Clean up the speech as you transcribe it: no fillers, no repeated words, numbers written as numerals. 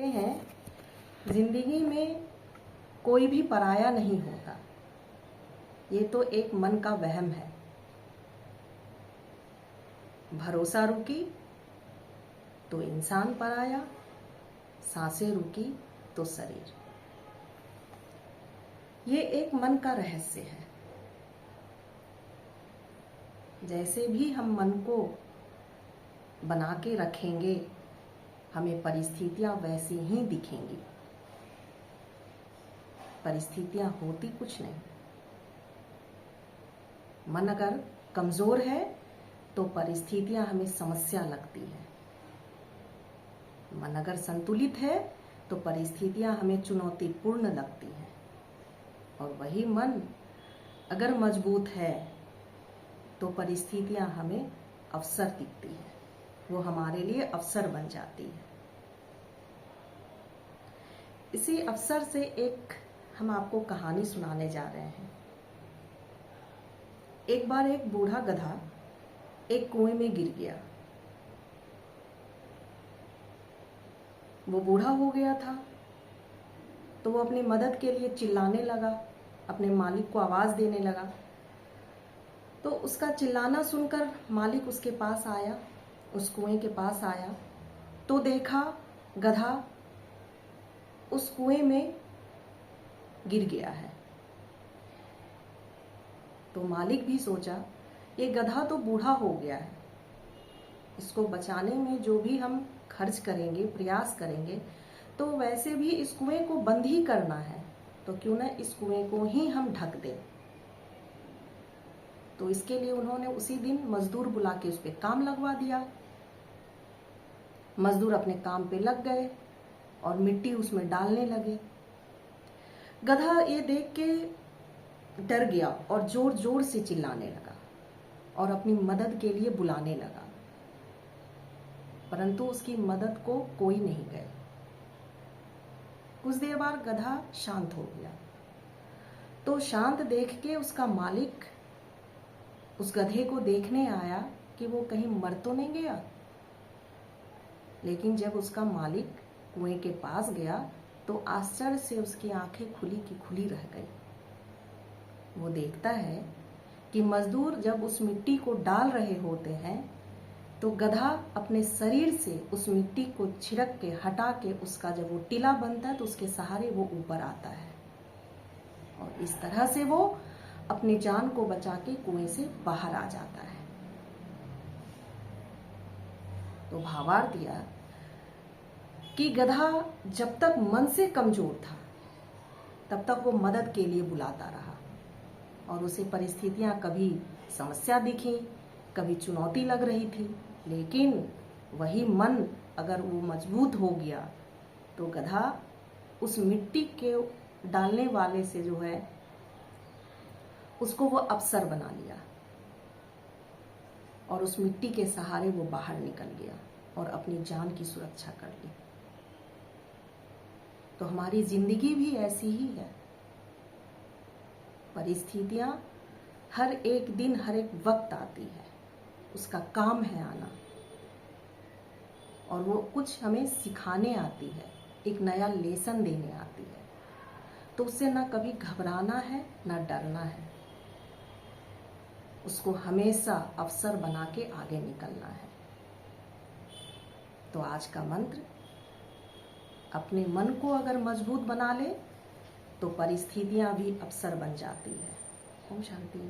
कहते हैं जिंदगी में कोई भी पराया नहीं होता। ये तो एक मन का वहम है। भरोसा रुकी तो इंसान पराया, सांसें रुकी तो शरीर। ये एक मन का रहस्य है। जैसे भी हम मन को बना के रखेंगे, हमें परिस्थितियां वैसी ही दिखेंगी। परिस्थितियां होती कुछ नहीं। मन अगर कमजोर है तो परिस्थितियां हमें समस्या लगती है। मन अगर संतुलित है तो परिस्थितियां हमें चुनौतीपूर्ण लगती हैं। और वही मन अगर मजबूत है तो परिस्थितियां हमें अवसर दिखती है, वो हमारे लिए अवसर बन जाती है। इसी अवसर से एक हम आपको कहानी सुनाने जा रहे हैं। एक बार एक बूढ़ा गधा एक कुएं में गिर गया। वो बूढ़ा हो गया था तो वो अपनी मदद के लिए चिल्लाने लगा, अपने मालिक को आवाज देने लगा। तो उसका चिल्लाना सुनकर मालिक उसके पास आया, उस कुएं के पास आया तो देखा गधा उस कुएं में गिर गया है। तो मालिक भी सोचा ये गधा तो बूढ़ा हो गया है, इसको बचाने में जो भी हम खर्च करेंगे, प्रयास करेंगे, तो वैसे भी इस कुएं को बंद ही करना है, तो क्यों ना इस कुएं को ही हम ढक दें। तो इसके लिए उन्होंने उसी दिन मजदूर बुला के उस पे काम लगवा दिया। मजदूर अपने काम पे लग गए और मिट्टी उसमें डालने लगे। गधा ये देख के डर गया और जोर जोर से चिल्लाने लगा और अपनी मदद के लिए बुलाने लगा, परंतु उसकी मदद को कोई नहीं गए। कुछ देर बाद गधा शांत हो गया। तो शांत देख के उसका मालिक उस गधे को देखने आया कि वो कहीं मर तो नहीं गया। लेकिन जब उसका मालिक कुएं के पास गया तो आश्चर्य से उसकी आंखें खुली की खुली रह गई। वो देखता है कि मजदूर जब उस मिट्टी को डाल रहे होते हैं तो गधा अपने शरीर से उस मिट्टी को छिड़क के हटा के उसका जब वो टीला बनता है तो उसके सहारे वो ऊपर आता है और इस तरह से वो अपनी जान को बचा के कुएं से बाहर आ जाता है। तो भावार्थ दिया कि गधा जब तक मन से कमजोर था तब तक वो मदद के लिए बुलाता रहा और उसे परिस्थितियां कभी समस्या दिखी, कभी चुनौती लग रही थी, लेकिन वही मन अगर वो मजबूत हो गया तो गधा उस मिट्टी के डालने वाले से जो है उसको वो अवसर बना लिया और उस मिट्टी के सहारे वो बाहर निकल गया और अपनी जान की सुरक्षा कर ली। तो हमारी जिंदगी भी ऐसी ही है। परिस्थितियां हर एक दिन, हर एक वक्त आती है, उसका काम है आना और वो कुछ हमें सिखाने आती है, एक नया लेसन देने आती है। तो उससे ना कभी घबराना है ना डरना है, उसको हमेशा अवसर बना के आगे निकलना है। तो आज का मंत्र, अपने मन को अगर मजबूत बना ले तो परिस्थितियां भी अवसर बन जाती है। ओम शांति।